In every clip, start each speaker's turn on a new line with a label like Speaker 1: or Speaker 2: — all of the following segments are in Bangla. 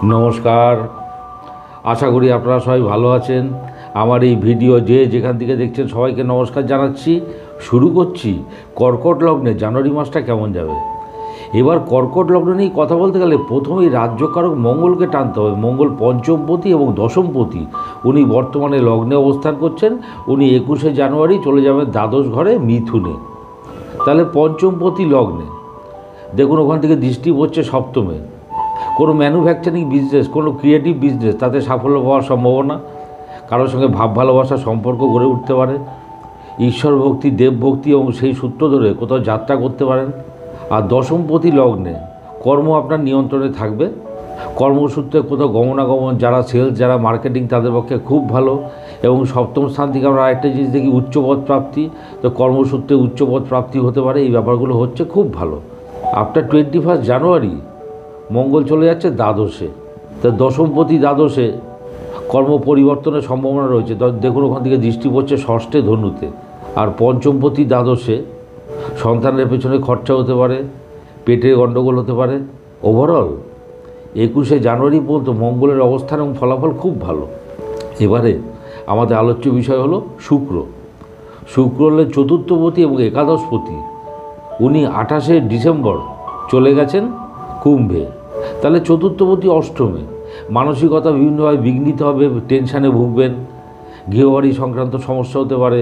Speaker 1: নমস্কার, আশা করি আপনারা সবাই ভালো আছেন। আমার এই ভিডিও যে যেখান থেকে দেখছেন সবাইকে নমস্কার জানাচ্ছি। শুরু করছি কর্কট লগ্নে জানুয়ারি মাসটা কেমন যাবে। এবার কর্কট লগ্ন নিয়ে কথা বলতে গেলে প্রথমেই রাজ্যকারক মঙ্গলকে টানতে হবে। মঙ্গল পঞ্চমপতি এবং দশমপতি, উনি বর্তমানে লগ্নে অবস্থান করছেন। উনি 21শে জানুয়ারি চলে যাবেন দ্বাদশ ঘরে মিথুনে। তাহলে পঞ্চমপতি লগ্নে দেখুন, ওখান থেকে দৃষ্টি পড়ছে সপ্তমে। কোনো ম্যানুফ্যাকচারিং বিজনেস, কোনো ক্রিয়েটিভ বিজনেস, তাতে সাফল্য পাওয়ার সম্ভাবনা। কারোর সঙ্গে ভাব ভালোবাসার সম্পর্ক গড়ে উঠতে পারে। ঈশ্বর ভক্তি, দেবভক্তি এবং সেই সূত্র ধরে কোথাও যাত্রা করতে পারেন। আর দশমপতি লগ্নে কর্ম আপনার নিয়ন্ত্রণে থাকবে। কর্মসূত্রে কোথাও গমনাগমন, যারা সেলস, যারা মার্কেটিং, তাদের পক্ষে খুব ভালো। এবং সপ্তম স্থান থেকে আমরা আরেকটা জিনিস দেখি, উচ্চপদ প্রাপ্তি। তো কর্মসূত্রে উচ্চপদ প্রাপ্তি হতে পারে। এই ব্যাপারগুলো হচ্ছে খুব ভালো। আফটার 21 জানুয়ারি মঙ্গল চলে যাচ্ছে দ্বাদশে। তা দশমপতি দ্বাদশে কর্ম পরিবর্তনের সম্ভাবনা রয়েছে। দেখুন, ওখান থেকে দৃষ্টি পড়ছে ষষ্ঠে ধনুতে। আর পঞ্চমপতি দ্বাদশে সন্তানের পেছনে খরচা হতে পারে, পেটের গণ্ডগোল হতে পারে। ওভারঅল 21শে জানুয়ারি পর্যন্ত মঙ্গলের অবস্থান এবং ফলাফল খুব ভালো। এবারে আমাদের আলোচ্য বিষয় হলো শুক্র। শুক্র হলেন চতুর্থপতি এবং একাদশপতি। উনি 28শে ডিসেম্বর চলে গেছেন কুম্ভে। তাহলে চতুর্থপতি অষ্টমে, মানসিকতা বিভিন্নভাবে বিঘ্নিত হবে, টেনশানে ভুগবেন, গৃহবাড়ি সংক্রান্ত সমস্যা হতে পারে,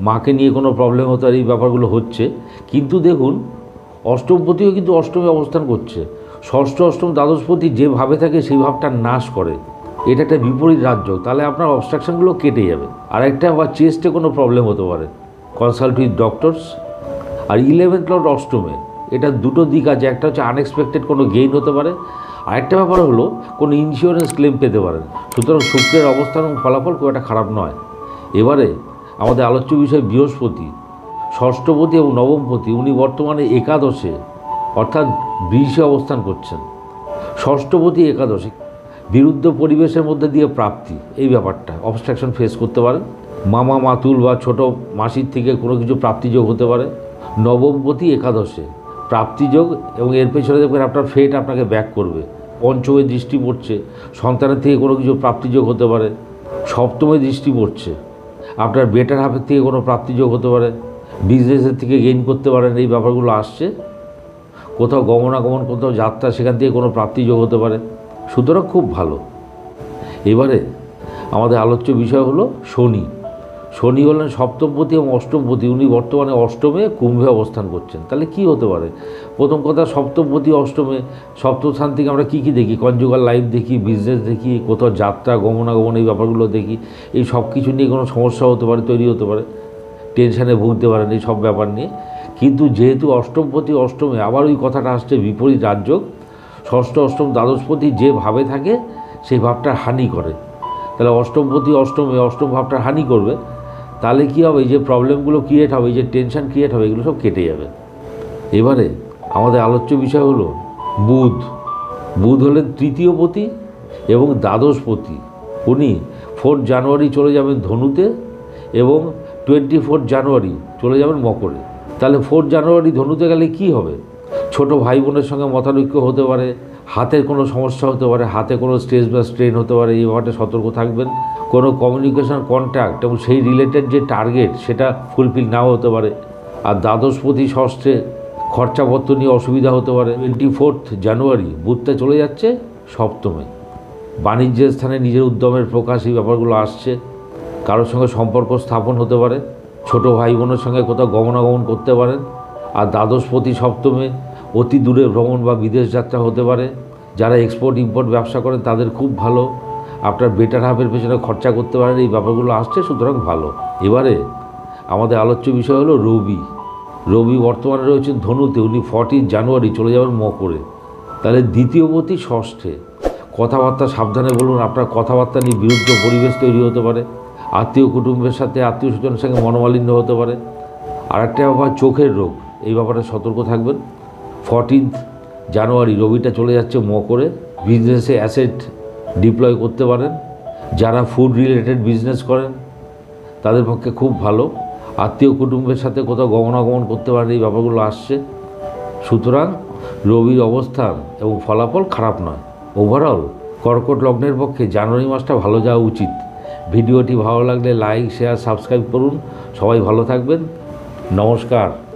Speaker 1: মাকে নিয়ে কোনো প্রবলেম হতে পারে। এই ব্যাপারগুলো হচ্ছে। কিন্তু দেখুন, অষ্টমপতিও কিন্তু অষ্টমে অবস্থান করছে। ষষ্ঠ, অষ্টম, দ্বাদশপতি যে ভাবে থাকে সেই ভাবটা নাশ করে। এটা একটা বিপরীত রাজ্য। তাহলে আপনার অবস্ট্রাকশনগুলো কেটে যাবে। আর একটা বা চেস্টে কোনো প্রবলেম হতে পারে, কনসাল্ট উইথ ডক্টরস। আর 11th লর্ড অষ্টমে, এটা দুটো দিক আছে। একটা হচ্ছে আনএক্সপেক্টেড কোনো গেইন হতে পারে, আরেকটা ব্যাপার হলো কোনো ইন্স্যুরেন্স ক্লেম পেতে পারেন। সুতরাং শুক্রের অবস্থান এবং ফলাফল খুব একটা খারাপ নয়। এবারে আমাদের আলোচ্য বিষয় বৃহস্পতি। ষষ্ঠপতি এবং নবমপতি, উনি বর্তমানে একাদশে অর্থাৎ বৃষে অবস্থান করছেন। ষষ্ঠপতি একাদশে, বিরুদ্ধ পরিবেশের মধ্যে দিয়ে প্রাপ্তি, এই ব্যাপারটা অবস্ট্রাকশন ফেস করতে পারেন। মামা, মাতুল বা ছোট মাসির থেকে কোনো কিছু প্রাপ্তিযোগ হতে পারে। নবমপতি একাদশে প্রাপ্তিযোগ, এবং এর পেছনে দেখবেন আপনার ফেট আপনাকে ব্যাক করবে। পঞ্চমে দৃষ্টি পড়ছে, সন্তানের থেকে কোনো কিছু প্রাপ্তিযোগ হতে পারে। সপ্তমে দৃষ্টি পড়ছে, আপনার বেটার হাফের থেকে কোনো প্রাপ্তিযোগ হতে পারে, বিজনেসের থেকে গেইন করতে পারেন। এই ব্যাপারগুলো আসছে। কোথাও গমনাগমন, কোথাও যাত্রা, সেখান থেকে কোনো প্রাপ্তিযোগ হতে পারে। সুতরাং খুব ভালো। এবারে আমাদের আলোচ্য বিষয় হলো শনি। শনি হলেন সপ্তমপতি এবং অষ্টমপতি। উনি বর্তমানে অষ্টমে কুম্ভে অবস্থান করছেন। তাহলে কি হতে পারে? প্রথম কথা, সপ্তমপতি অষ্টমে, সপ্তম স্থান থেকে আমরা কী দেখি? কনজুগাল লাইফ দেখি, বিজনেস দেখি, কোথাও যাত্রা, গমনাগমন, এই ব্যাপারগুলো দেখি। এই সব কিছু নিয়ে কোনো সমস্যা হতে পারে, তৈরি হতে পারে, টেনশানে ভুগতে পারেন এই সব ব্যাপার নিয়ে। কিন্তু যেহেতু অষ্টমপতি অষ্টমে, আবার ওই কথাটা আসছে বিপরীত রাজযোগ। ষষ্ঠ, অষ্টম, দ্বাদশপতি যে ভাবে থাকে সেই ভাবটার হানি করে। তাহলে অষ্টমপতি অষ্টমে অষ্টম ভাবটার হানি করবে। তাহলে কী হবে? এই যে প্রবলেমগুলো ক্রিয়েট হবে, এই যে টেনশন ক্রিয়েট হবে, এগুলো সব কেটে যাবে। এবারে আমাদের আলোচ্য বিষয় হলো বুধ। বুধ হলেন তৃতীয়পতি এবং দ্বাদশপতি। উনি 4 জানুয়ারি চলে যাবেন ধনুতে এবং 24 জানুয়ারি চলে যাবেন মকরে। তাহলে 4 জানুয়ারি ধনুতে গেলে কি হবে? ছোট ভাই বোনের সঙ্গে মতানৈক্য হতে পারে, হাতের কোনো সমস্যা হতে পারে, হাতে কোনো স্ট্রেস বা স্ট্রেন হতে পারে। এই ব্যাপারটা সতর্ক থাকবেন। কোনো কমিউনিকেশন, কন্ট্যাক্ট এবং সেই রিলেটেড যে টার্গেট, সেটা ফুলফিল নাও হতে পারে। আর দ্বাদশপতি ষষ্ঠে খরচাপত্র নিয়ে অসুবিধা হতে পারে। 24 জানুয়ারি বুধটা চলে যাচ্ছে সপ্তমে। বাণিজ্যের স্থানে নিজের উদ্যমের প্রকাশ, এই ব্যাপারগুলো আসছে। কারোর সঙ্গে সম্পর্ক স্থাপন হতে পারে, ছোট ভাই বোনের সঙ্গে কোথাও গমনাগমন করতে পারেন। আর দ্বাদশপতি সপ্তমে অতি দূরে ভ্রমণ বা বিদেশ যাত্রা হতে পারে। যারা এক্সপোর্ট ইম্পোর্ট ব্যবসা করেন তাদের খুব ভালো। আপনার বেটার হাফের পেছনে খরচা করতে পারেন। এই ব্যাপারগুলো আসছে, সুতরাং ভালো। এবারে আমাদের আলোচ্য বিষয় হলো রবি। রবি বর্তমানে রয়েছেন ধনুতে। উনি 14 জানুয়ারি চলে যাবেন মকরে। তাহলে দ্বিতীয়পতি ষষ্ঠে, কথাবার্তা সাবধানে বলুন। আপনার কথাবার্তা নিয়ে বিরুদ্ধ পরিবেশ তৈরি হতে পারে। আত্মীয় কুটুম্বের সাথে, আত্মীয় স্বজনের সঙ্গে মনোমালিন্য হতে পারে। আর একটা ব্যাপার চোখের রোগ, এই ব্যাপারে সতর্ক থাকবেন। 14 জানুয়ারি রবিটা চলে যাচ্ছে মকরে। বিজনেসে অ্যাসেট ডিপ্লয় করতে পারেন। যারা ফুড রিলেটেড বিজনেস করেন তাদের পক্ষে খুব ভালো। আত্মীয় কুটুম্বের সাথে কোথাও গমনাগমন করতে পারেন, এই ব্যাপারগুলো আসছে। সুতরাং রবির অবস্থান এবং ফলাফল খারাপ নয়। ওভারঅল কর্কট লগ্নের পক্ষে জানুয়ারি মাসটা ভালো যাওয়া উচিত। ভিডিওটি ভালো লাগলে লাইক, শেয়ার, সাবস্ক্রাইব করুন। সবাই ভালো থাকবেন। নমস্কার।